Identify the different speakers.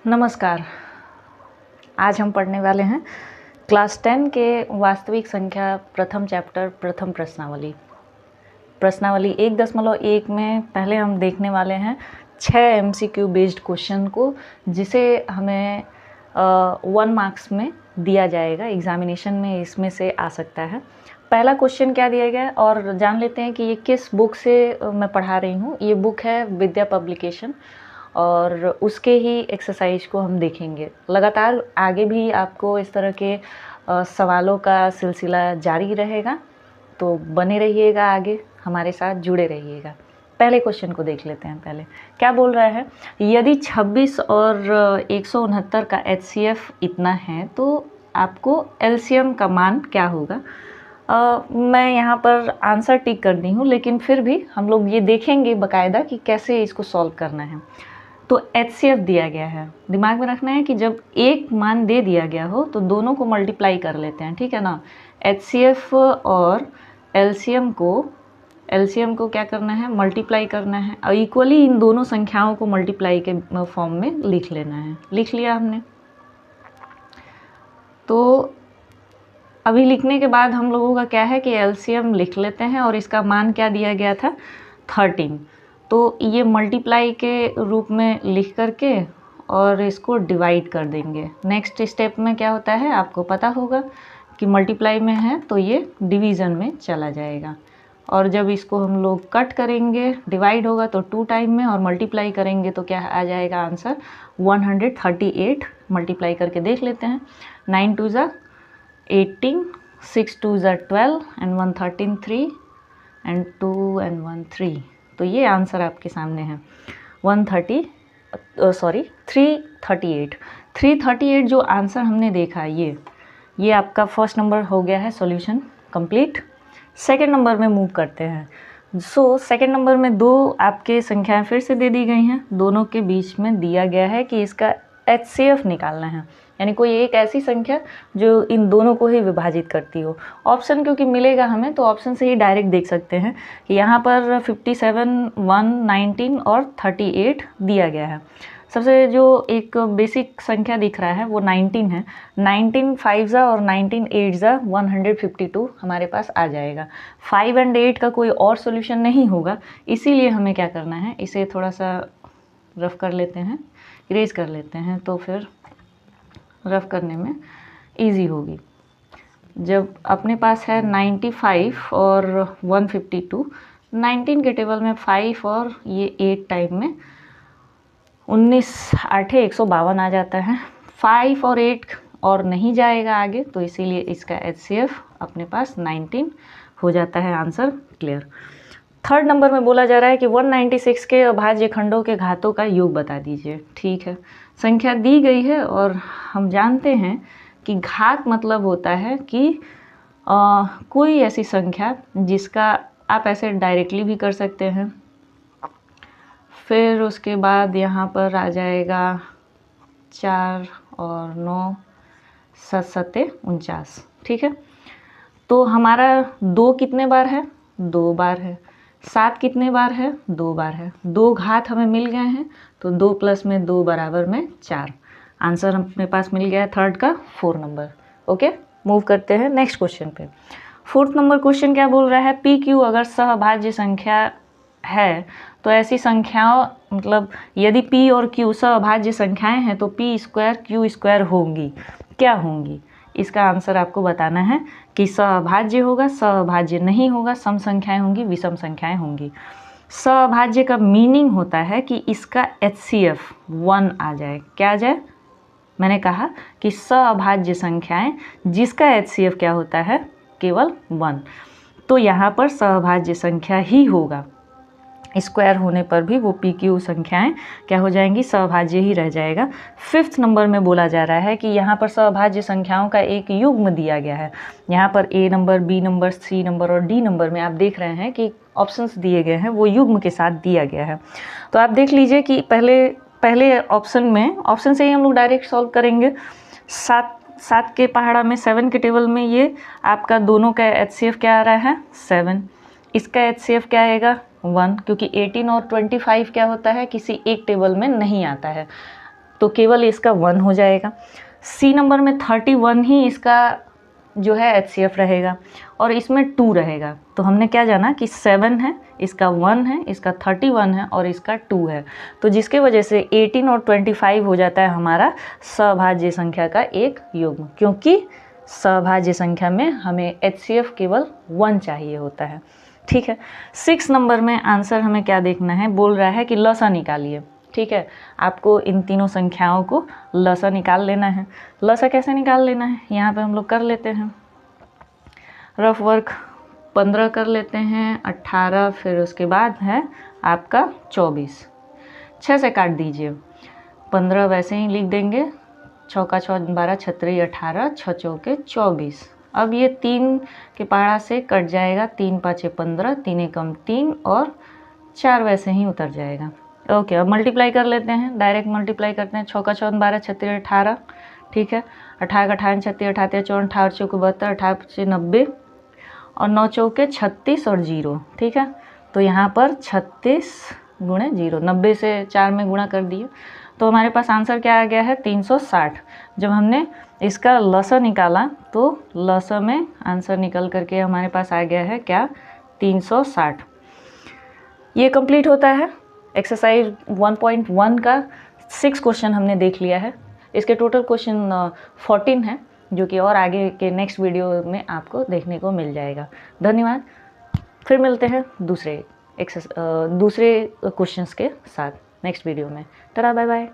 Speaker 1: नमस्कार। आज हम पढ़ने वाले हैं क्लास 10 के वास्तविक संख्या प्रथम चैप्टर प्रथम प्रश्नावली। प्रश्नावली 1.1 में पहले हम देखने वाले हैं 6 MCQ बेस्ड क्वेश्चन को, जिसे हमें 1 मार्क्स में दिया जाएगा एग्जामिनेशन में, इसमें से आ सकता है। पहला क्वेश्चन क्या दिया गया है और जान लेते हैं कि ये किस बुक से मैं पढ़ा रही हूँ। ये बुक है विद्या पब्लिकेशन और उसके ही एक्सरसाइज को हम देखेंगे। लगातार आगे भी आपको इस तरह के सवालों का सिलसिला जारी रहेगा, तो बने रहिएगा, आगे हमारे साथ जुड़े रहिएगा। पहले क्वेश्चन को देख लेते हैं। पहले क्या बोल रहा है, यदि 26 और 169 का HCF इतना है तो आपको LCM का मान क्या होगा। मैं यहाँ पर आंसर टिक कर दी हूँ, लेकिन फिर भी हम लोग ये देखेंगे बाकायदा कि कैसे इसको सॉल्व करना है। तो HCF दिया गया है, दिमाग में रखना है कि जब एक मान दे दिया गया हो तो दोनों को मल्टीप्लाई कर लेते हैं, ठीक है ना। HCF और LCM को क्या करना है, मल्टीप्लाई करना है और इक्वली इन दोनों संख्याओं को मल्टीप्लाई के फॉर्म में लिख लेना है। लिख लिया हमने। तो अभी लिखने के बाद हम लोगों का क्या है कि LCM लिख लेते हैं और इसका मान क्या दिया गया था, 13। तो ये मल्टीप्लाई के रूप में लिख करके और इसको डिवाइड कर देंगे। नेक्स्ट स्टेप में क्या होता है आपको पता होगा कि मल्टीप्लाई में है तो ये डिवीज़न में चला जाएगा, और जब इसको हम लोग कट करेंगे, डिवाइड होगा तो 2 टाइम में, और मल्टीप्लाई करेंगे तो क्या आ जाएगा आंसर 138। मल्टीप्लाई करके देख लेते हैं। 9 2 ज़ा 18, 6 2 ज़ा 12 एंड 1 13 3 एंड 2 एंड 1 3। तो ये आंसर आपके सामने है 338 जो आंसर हमने देखा, ये आपका फर्स्ट नंबर हो गया है सॉल्यूशन कंप्लीट। सेकंड नंबर में मूव करते हैं। सेकंड नंबर में 2 आपके संख्याएं फिर से दे दी गई हैं। दोनों के बीच में दिया गया है कि इसका HCF निकालना है, यानी कोई एक ऐसी संख्या जो इन दोनों को ही विभाजित करती हो। ऑप्शन क्योंकि मिलेगा हमें, तो ऑप्शन से ही डायरेक्ट देख सकते हैं कि यहाँ पर 57, 1, 19 और 38 दिया गया है। सबसे जो एक बेसिक संख्या दिख रहा है वो 19 है। 19 5 ज़ा और 19 8 ज़ा 152 हमारे पास आ जाएगा। 5 एंड 8 का कोई और सॉल्यूशन नहीं होगा, इसीलिए हमें क्या करना है, इसे थोड़ा सा रफ कर लेते हैं, इरेज कर लेते हैं, तो फिर रफ करने में इजी होगी। जब अपने पास है 95 और 152, 19 के टेबल में 5 और ये 8 टाइम में 19 8 152 आ जाता है। 5 और 8 और नहीं जाएगा आगे, तो इसीलिए इसका HCF अपने पास 19 हो जाता है। Answer clear. थर्ड नंबर में बोला जा रहा है कि 196 के अभाज्य खंडों के घातों का योग बता दीजिए। ठीक है, संख्या दी गई है और हम जानते हैं कि घात मतलब होता है कि कोई ऐसी संख्या जिसका आप ऐसे डायरेक्टली भी कर सकते हैं। फिर उसके बाद यहाँ पर आ जाएगा 4 और 9 7 7 49। ठीक है, तो हमारा 2 कितने बार है, 2 बार है। 7 कितने बार है, 2 बार है। 2 घात हमें मिल गए हैं, तो 2 प्लस में 2 बराबर में 4। आंसर अपने पास मिल गया है थर्ड का 4 नंबर। ओके, मूव करते हैं नेक्स्ट क्वेश्चन पे। फोर्थ नंबर क्वेश्चन क्या बोल रहा है, PQ अगर सहभाज्य संख्या है तो ऐसी संख्याओं, मतलब यदि P और Q सहभाज्य संख्याएं हैं तो P² Q² होंगी। क्या होंगी, इसका आंसर आपको बताना है कि सहभाज्य होगा, सहभाज्य नहीं होगा, सम संख्याएं होंगी, विषम संख्याएं होंगी। सहभाज्य का मीनिंग होता है कि इसका HCF 1 आ जाए। क्या आ जाए, मैंने कहा कि सहभाज्य संख्याएं जिसका HCF क्या होता है, केवल 1। तो यहाँ पर सहभाज्य संख्या ही होगा। स्क्वायर होने पर भी वो PQ संख्याएं क्या हो जाएंगी, सहभाज्य ही रह जाएगा। फिफ्थ नंबर में बोला जा रहा है कि यहाँ पर सहभाज्य संख्याओं का एक युग्म दिया गया है। यहाँ पर A number, B number, C number और D नंबर में आप देख रहे हैं कि ऑप्शंस दिए गए हैं, वो युग्म के साथ दिया गया है। तो आप देख लीजिए कि पहले ऑप्शन में, ऑप्शन से ही हम लोग डायरेक्ट सॉल्व करेंगे। 7 के पहाड़ा में 7 के टेबल में ये आपका दोनों का HCF क्या आ रहा है, 7। इसका HCF क्या आएगा, 1, क्योंकि 18 और 25 क्या होता है, किसी एक टेबल में नहीं आता है। तो केवल इसका 1 हो जाएगा। सी नंबर में 31 ही इसका जो है HCF रहेगा और इसमें 2 रहेगा। तो हमने क्या जाना कि 7 है, इसका 1 है, इसका 31 है और इसका 2 है। तो जिसके वजह से 18 और 25 हो जाता है हमारा सभाज्य संख्या का एक युग्म, क्योंकि सभाज्य संख्या में हमें HCF केवल 1 चाहिए होता है। ठीक है। 6 नंबर में आंसर हमें क्या देखना है, बोल रहा है कि लसा निकालिए। ठीक है, आपको इन तीनों संख्याओं को लसा निकाल लेना है। लसा कैसे निकाल लेना है, यहाँ पे हम लोग कर लेते हैं रफ वर्क। 15 कर लेते हैं, 18, फिर उसके बाद है आपका 24। 6 से काट दीजिए, 15 वैसे ही लिख देंगे, 6 का 6 12, 6 18, 6 चौके 24। अब ये 3 के पहाड़ा से कट जाएगा, 3 5 15, 3 एकम 3 और 4 वैसे ही उतर जाएगा। ओके, अब मल्टीप्लाई कर लेते हैं, डायरेक्ट मल्टीप्लाई करते हैं। 6 का 6 12, 6 18, ठीक है। 18 का 18, 36 18 54, 18 चौके 72, 18 90 और 9 चौके 36 और 0। ठीक है, तो यहाँ पर 36 गुणे 0, 90 से 4 में गुणा कर दिए, तो हमारे पास आंसर क्या आ गया है, 360। जब हमने इसका लसा निकाला तो लसा में आंसर निकल करके हमारे पास आ गया है क्या, 360। ये कंप्लीट होता है एक्सरसाइज 1.1 का 6 क्वेश्चन हमने देख लिया है। इसके टोटल क्वेश्चन 14 है, जो कि और आगे के नेक्स्ट वीडियो में आपको देखने को मिल जाएगा। धन्यवाद। फिर मिलते हैं दूसरे क्वेश्चंस के साथ नेक्स्ट वीडियो में। Tata, bye bye.